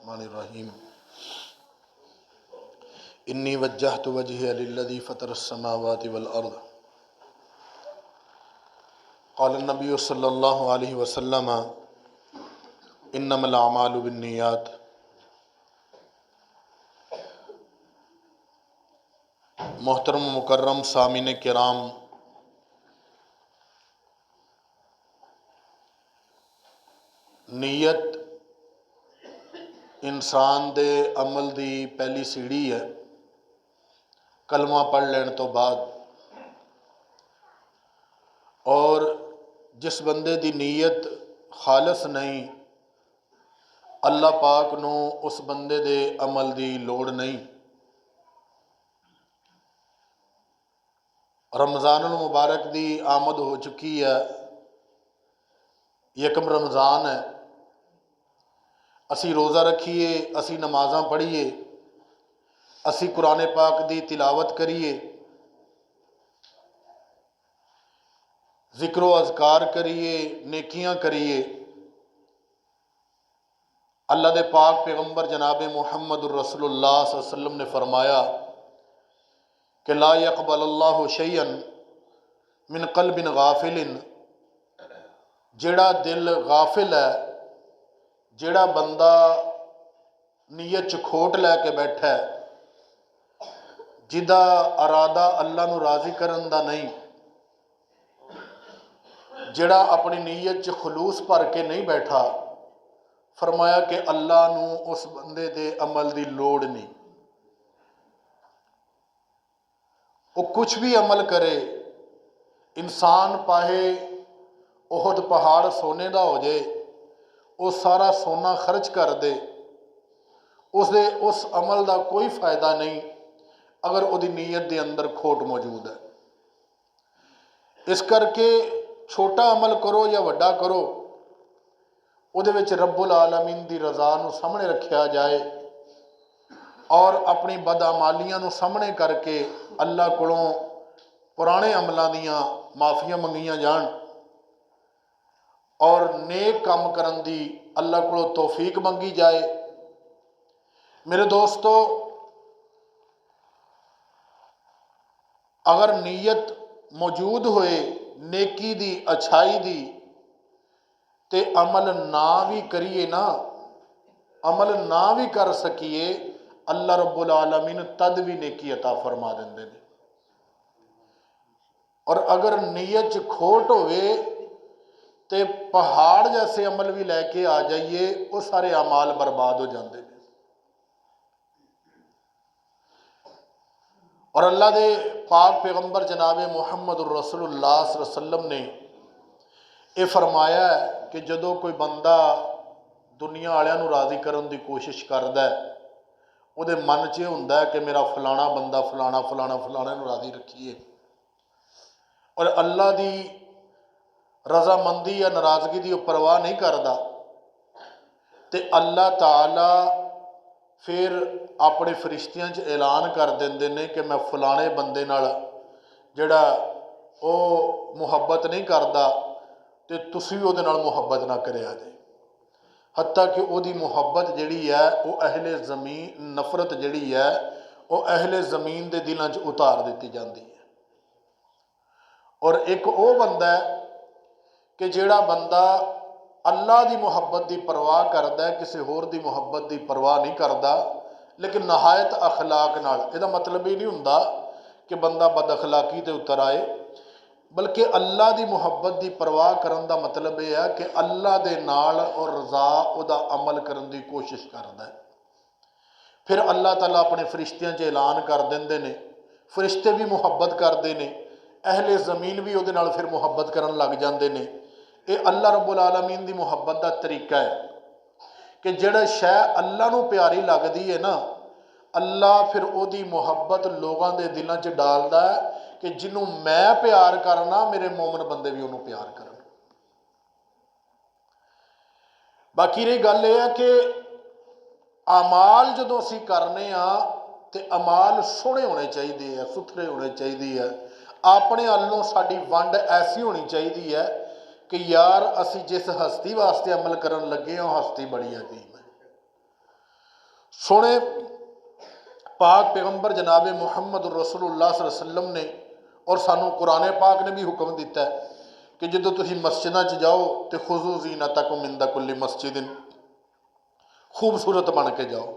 बिस्मिल्लाहिर्रहमानिर्रहीम। इन्नी वज्जहतु वजहिया लिल्लज़ी फ़तरस्समावाति वल अर्ज़। क़ाला नबी सल्लल्लाहु अलैहि वसल्लम इन्नमल अमालु बिन्नियात। मोहतरम मुकर्रम सामीन किराम, नीयत इंसान दे अमल दी पहली सीढ़ी है। कलमा पढ़ लेने तो बाद और जिस बंदे दी नीयत खालस नहीं, अल्लाह पाक नू उस बंदे दे अमल दी लोड़ नहीं। रमज़ानुल मुबारक दी आमद हो चुकी है। यकम रमज़ान है। असी रोज़ा रखीए, असी नमाज़ां पढ़ीए, असी कुरान पाक दी तिलावत करिए, ज़िक्र अज़कार करिए, नेकियां करिए। अल्लाह दे पाक पैगंबर जनाब मुहम्मद रसूलुल्लाह सल्लल्लाहु अलैहि वसल्लम ने फरमाया कि ला यक़बलुल्लाहु शैअन मिन क़ल्बिन गाफिलिन। जेड़ा दिल गाफिल है, जेड़ा बंदा नीयत च खोट लैके बैठा है, जिदा अरादा अल्लाह नू राज़ी करन दा नहीं, जेड़ा अपनी नीयत च खलूस भर के नहीं बैठा, फरमाया कि अल्लाह नू उस बंदे दे अमल दी लोड़ नहीं। वो कुछ भी अमल करे, इंसान पाहे ओहद पहाड़ सोने का हो जाए, वो सारा सोना खर्च कर दे, उस अमल का कोई फायदा नहीं अगर उहदी नीयत के अंदर खोट मौजूद है। इस करके छोटा अमल करो या वड्डा करो, उहदे विच रब्बुल आलमीन की रज़ा नू सामने रखा जाए और अपनी बदअमालियां नू सामने करके अल्लाह कोलों पुराने अमलों दियां माफ़ियां मंगियां जान और नेक काम करन दी अल्लाह कोलों तौफीक मंगी जाए। मेरे दोस्तों, अगर नीयत मौजूद होए नेकी दी, अच्छाई दी, ते अमल ना भी करिए ना, अमल ना भी कर सकिए, अल्लाह रब्बुल आलमीन तद भी नेकी अता फरमा देंदे ने। और अगर नीयत च खोट होवे ते पहाड़ जैसे अमल भी लैके आ जाइए, वो सारे अमाल बर्बाद हो जाते हैं। और अल्लाह दे पाक पैगंबर जनाब मुहम्मद रसूलुल्लाह सल्लल्लाहु अलैहि वसल्लम ने यह फरमाया है कि जदों कोई बंदा दुनिया वालियां नू राज़ी करन दी कोशिश करदा है, उहदे मन च यह हुंदा है कि मेरा फलाना बंदा फलाना फलाना फलाने नू राज़ी रखीए, और अल्लाह दी रज़ामंदी या नाराज़गी की परवाह नहीं करता, तो अल्लाह ताला फिर अपने फरिश्तियां च ऐलान कर देंदे ने कि मैं फलाने बंदे नाल जिहड़ा वो मुहब्बत नहीं करता, तो तुसीं उहदे नाल मुहब्बत ना करिया जे। हत्ता कि उहदी मुहब्बत जिहड़ी है वो अहले ज़मीन, नफरत जिहड़ी है वो अहले ज़मीन के दिलों च उतार दी जाती है। और एक वो बंदा है कि जिहड़ा बंदा अल्लाह की मुहब्बत की परवाह करता है, किसी होर की मुहब्बत की परवाह नहीं करता, लेकिन नहायत अखलाक नाल। इहदा मतलब ये नहीं हुंदा कि बंदा बद अखलाकी ते उतर आए, बल्कि अल्लाह की मुहब्बत की परवाह करन दा मतलब यह है कि अल्लाह दे नाल और रज़ा उहदा अमल करन दी कोशिश करदा है। फिर अल्लाह ताला अपने फरिश्तियां च ऐलान कर देंदे ने, फरिश्ते भी मुहब्बत करते हैं, अहले ज़मीन भी उहदे नाल फिर मुहब्बत करन लग जाते हैं। ये अल्लाह रब्बुल आलमीन की मुहब्बत का तरीका है कि जिहड़ा शै अल्लाह नू प्यारी लगती है ना, अल्लाह फिर उहदी मुहब्बत लोगों के दिलों च डालदा है कि जिन्हों मैं प्यार करना, मेरे मोमन बंदे भी उन्होंने प्यार करन। बाकी रही गल यह है कि अमाल जदों असीं करने तो अमाल सोहणे होने चाहिए, सुथरे होने चाहिए है। अपने अल्लों साडी वंड ऐसी होनी चाहिए है कि यार असी जिस हस्ती वास्ते अमल करन लगे, वो हस्ती बड़ी अजीब है। सोने पाक पैगंबर जनाब मुहम्मद रसूलुल्लाह सल्लल्लाहु अलैहि वसल्लम ने और सानू कुरान पाक ने भी हुक्म दिता है कि जो तुम मस्जिदों च जाओ तो खुजू ज़ीनतकुम इंदा कुल्ली मस्जिदिन, खूबसूरत बन के जाओ।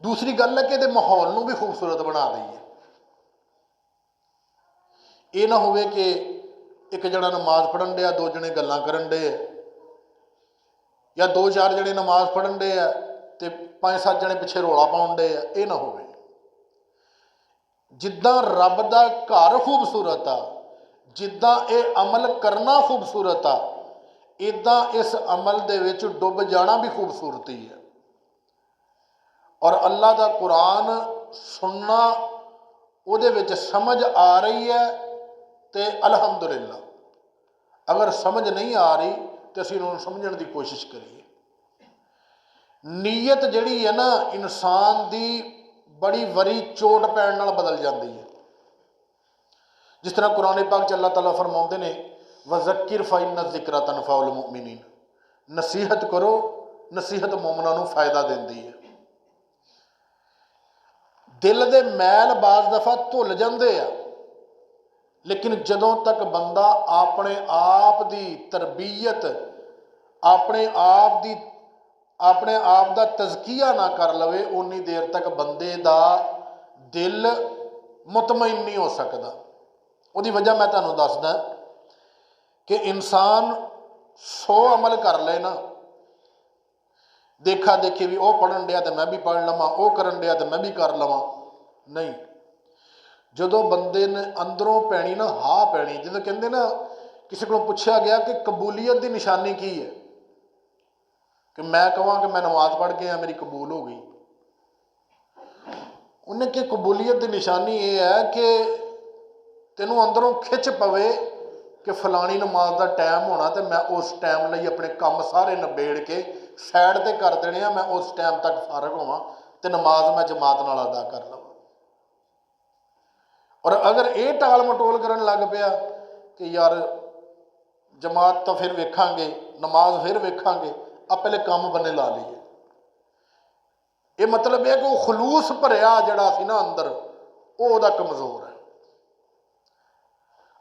दूसरी गल है कि ये माहौल में भी खूबसूरत बना दईए। ये ना होवे कि एक जना नमाज पढ़न दिया, दो जने गल्लां करन डे, या दो चार जने नमाज पढ़न डे आ ते 5-7 जने पिछे रौला पाउण डे आ। ये ना होवे। जिद्दां रब दा घर खूबसूरत आ, जिद्दां ये अमल करना खूबसूरत आ, इदां इस अमल दे विच डुब जाना भी खूबसूरती है। और अल्लाह दा कुरान सुनना, उहदे विच समझ आ रही है तो अलहमदुलिल्लाह, अगर समझ नहीं आ रही तो असीं उन्होंने समझण की कोशिश करिए। नीयत जिहड़ी है ना, इंसान दी बड़ी वरी चोट पैण नाल बदल जाती है। जिस तरह कुरान पाक च अल्लाह ताला फरमाउंदे ने, वज़क्किर फ़इन्न ज़िक्रा तनफ़उल मुमिनीन, नसीहत करो, नसीहत मोमनां नूं फायदा देंदी है। दिल दे मैल बाज़ दफ़ा धुल जाते हैं, लेकिन जदों तक बंदा अपने आप की तरबीयत, अपने आप का तज़किया ना कर लवे, उन्नी देर तक बंदे का दिल मुतमईन नहीं हो सकता। उसकी वजह मैं तुहानूं दसदा कि इंसान 100 अमल कर ले ना, देखा देखी भी वह पढ़न दिया तो मैं भी पढ़ लवां, वह करन दिया तो मैं भी कर लवां, नहीं। जदों बंदे ने अंदरों पैनी ना हाँ पैनी, जो कहते ना, किसी को पूछा गया कि कबूलीयत की निशानी की है, कि मैं कहां कि मैं नमाज पढ़ के मेरी कबूल हो गई। उन्हें कि कबूलीयत की निशानी ये है कि तेनों अंदरों खिंच पवे कि फलानी नमाज का टाइम होना तो मैं उस टाइम लिए अपने काम सारे नबेड़ के साइड पर कर देने, मैं उस टाइम तक फारग होवां तो नमाज मैं जमात नाल अदा कर लवां। और अगर ये टाल मटोल करन लग पिया कि यार जमात तो फिर वेखांगे, नमाज फिर वेखांगे, आप पहले काम बने ला लीए, ये मतलब है कि वो खलूस भरिया जड़ा सी ना अंदर, वो उहदा कमज़ोर है।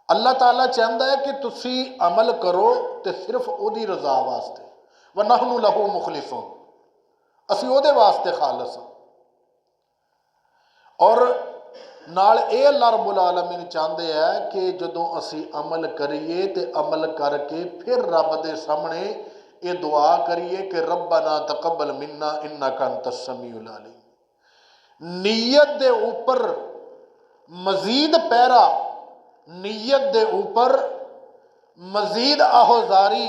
अल्लाह ताला चाहता है कि तुसी अमल करो तो सिर्फ उहदी रज़ा वास्ते, व नहनु लहू मुखलिसून, असीं उहदे वास्ते खालस हां। और नाल ये अल्लाह रब्बुल आलमीन चाहते हैं कि जदों असीं अमल करिए तो अमल करके फिर रब दे सामने ये दुआ करिए कि रब्बना तकब्बल मिन्ना इन्नका अंतस समीउल अलीम। नीयत दे ऊपर मजीद पैरा, नीयत दे ऊपर मजीद आहोजारी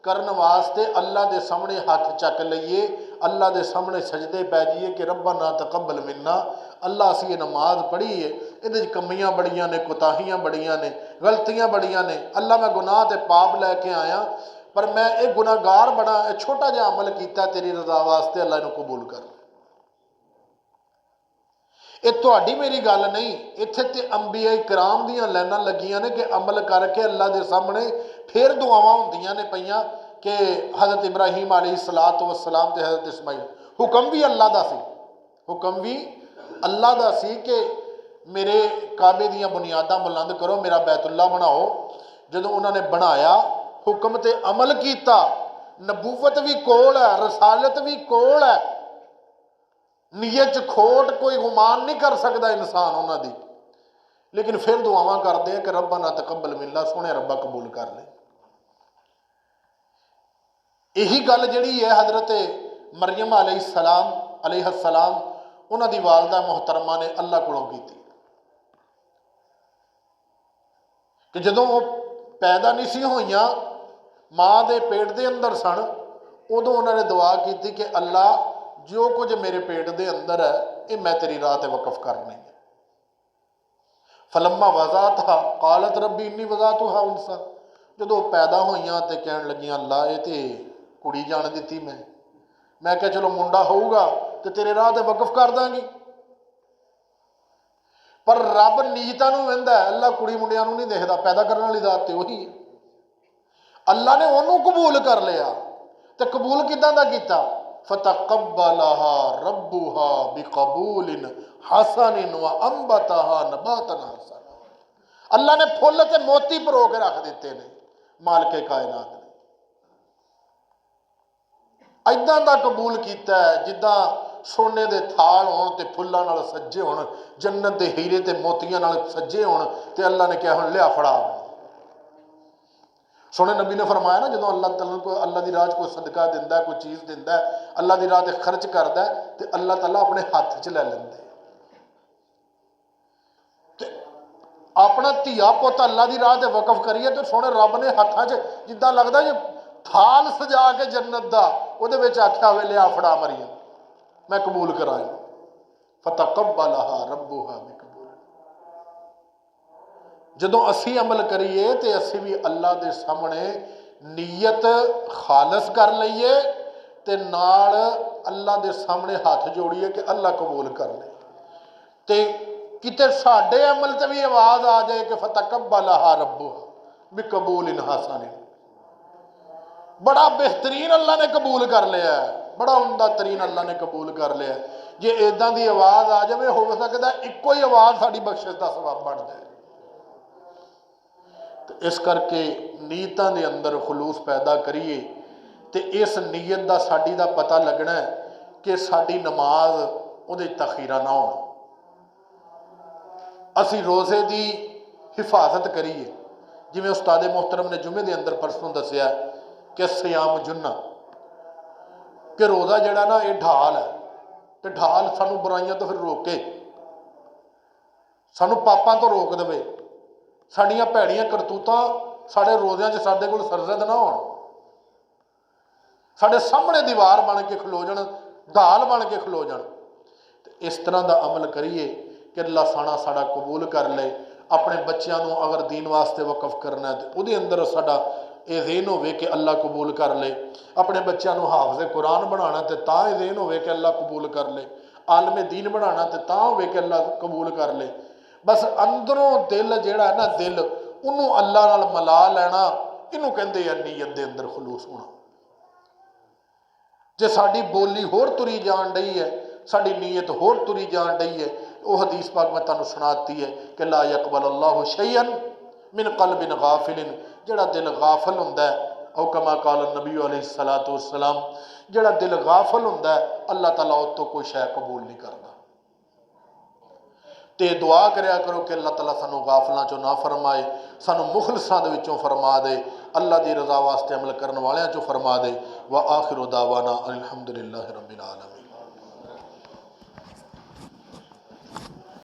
करने वास्ते अल्लाह के सामने हाथ चक लीए, अल्लाह के सामने सजदे पै जाइए कि रब्बना तकब्बल मिन्ना, अल्लाह असीं ये नमाज पढ़ी है, ये कमियां बड़ियां ने, कोताहियां बड़ियां ने, गलतियां बड़ियां ने, अल्लाह मैं गुनाह ते पाप लैके आया, पर मैं एक गुनाहगार बड़ा छोटा जिहा अमल किया तेरी रज़ा वास्ते, अल्लाह इहनूं कबूल कर। ये तुहाडी मेरी गल नहीं, इत्थे ते अंबिया कराम दीयां लाइनां लगियां ने कि अमल करके अल्लाह के सामने फिर दुआवां हुंदियां ने पईयां कि हज़रत इब्राहीम अलैहिस्सलातु वस्सलाम ते हज़रत इस्माईल, हुक्म भी अल्लाह दा सी, हुक्म भी अल्लाह दा सी कि मेरे काबे दीयां बुनियादां बुलंद करो, मेरा बैतुल्ला बनाओ। जदों उन्होंने बनाया, हुक्म ते अमल किया, नबूवत भी कोल है, रसालत भी कोल है, नीयत च खोट कोई गुमान नहीं कर सकता इंसान उन्होंने, लेकिन फिर दुआवां करते हैं कि रब्बना तकब्बल मिन्ना, सोहणे रब्बा कबूल कर ले। यही गल जिहड़ी है हज़रत मरियम अलैहिस्सलाम उन्हां दी वालदा मोहतरमा ने अल्लाह कोलों की कि जदों वो पैदा नहीं सी होईयां, माँ के पेट के अंदर सन, उदों उन्होंने दुआ की कि अल्लाह जो कुछ मेरे पेट के अंदर है ये मैं तेरी राह ते वकफ करनी है। फलम्मा वज़ातहा कालत रब्बी इन्नी वज़ातुहा उनसा, जो पैदा होईयां तो कह लगियां अल्लाह ये तो कुड़ी जान दी, मैं क्या चलो मुंडा होऊगा तो तेरे राह ते वकफ कर दांगी। पर रब नीयतां नूं वेंदा है, अल्लाह कुड़ी मुंडियां नूं नहीं देखदा, पैदा करने वाली जात तो वही है। अल्लाह ने उन्होंने कबूल कर लिया, तो कबूल किदां दा कीता, फतकब्बलहा रब्बुहा बिकबूलिन हसनिन व अंबतहा नबातन हसन। अल्लाह ने फुल ते मोती परो के रख दिते ने मालिके कायनात ने। इदां दा कबूल किया है जिद्दां सोने दे थाल होण ते फुल्लां नाल सजे होण, जन्नत दे हीरे ते मोतियां नाल सजे होण ते अल्लाह ने कहा हुण लिया फड़ा। सोने नबी ने फरमाया ना, जो अल्लाह तआला को अल्लाह की राह कोई सदका दिंदा है, कोई चीज़ दिंदा है, अल्लाह की राह खर्च करता है तो अल्लाह तआला अपने हाथ च ले लेंदे। अपना धिया पुत अल्लाह की राह से वकफ करिए तो सोने रब ने हाथों च जिद्दां लगदा जो थाल सजा के जन्नत का वो आख्या हुए लिया फड़ा मरियम मैं कबूल कराया। फतकब्बलहा रब्बुहा बिकबूल। जदों असी अमल करिए तो असी भी अल्लाह के सामने नीयत खालस कर लईए ते नाल अल्लाह के सामने हाथ जोड़िए कि अल्लाह कबूल कर ले। ते किते साडे अमल ते भी आवाज़ आ जाए कि फतकब्बलहा रब्बुहा बिकबूलिन हसन, बड़ा बेहतरीन अल्लाह ने कबूल कर लिया है, बड़ा उमदा तरीन अल्लाह ने कबूल कर लिया। जे इदां दी आवाज़ आ जाए हो सकता इक्को ही आवाज़ साडी बख्शिश का सबब बन जाए। तो इस करके नीयतां दे अंदर खलूस पैदा करिए तो इस नीयत का साडी दा पता लगना है कि साडी नमाज उहदे तखीरा ना हो। असी रोज़े की हिफाजत करिए, जिवें उस्ताद मोहतरम ने जुमे के अंदर परसों दसिया कि सियाम जुन्ना कि रोज़ा जड़ा ना ये ढाल है, तो ढाल सानू बुराइयों तो फिर रोके, सानू पापां तो रोक देवे, साड़ियाँ भैड़ियां करतूतां साढ़े रोज़ियां च साडे कोल सरजद ना होण, साडे सामने दीवार बन के खलो जाण, ढाल बन के खलो जाण। इस तरह का अमल करिए कि अल्लाह साना साड़ा कबूल कर ले। अपने बच्चों को अगर दीन वास्ते वकफ करना है तो वो अंदर साडा ये ज़हन होवे कि अल्लाह कबूल कर ले। अपने बच्चों को हाफिज़ कुरान बनाना तो ये ज़हन होवे कि अल्लाह कबूल कर ले। आलमे दीन बनाना तो होवे कि अल्लाह कबूल कर ले। बस अंदरों दिल जिहड़ा है ना, दिल उन्होंने अल्लाह नाल मिला लेना, इनू कहंदे आ नीयत दे अंदर खलूस होना। जे साडी बोली होर तुरी जान रही है, साडी नीयत होर तुरी जान रही है, वह हदीस पाक मैं तुहानूं सुनाती है कि ला यकबल अल्लाहु शैअन मिन कल्बिन गाफिलिन, जिहड़ा दिल गाफिल हुंदा है, औ कमा काल नबी अलैहिस्सलातु वस्सलाम, जिहड़ा दिल गाफिल हुंदा है अल्लाह ताला उस तो कोई शै कबूल नहीं करता। तो दुआ करया करो कि अल्लाह ताला सानू गाफिलां चों ना फरमाए, सानू मुखलसां दे विचों फरमा दे, अल्लाह दी रज़ा वास्ते अमल करन वालियां चों फरमा दे। व आखिरु दावाना अल्हम्दुलिल्लाहि रब्बिल आलमीन।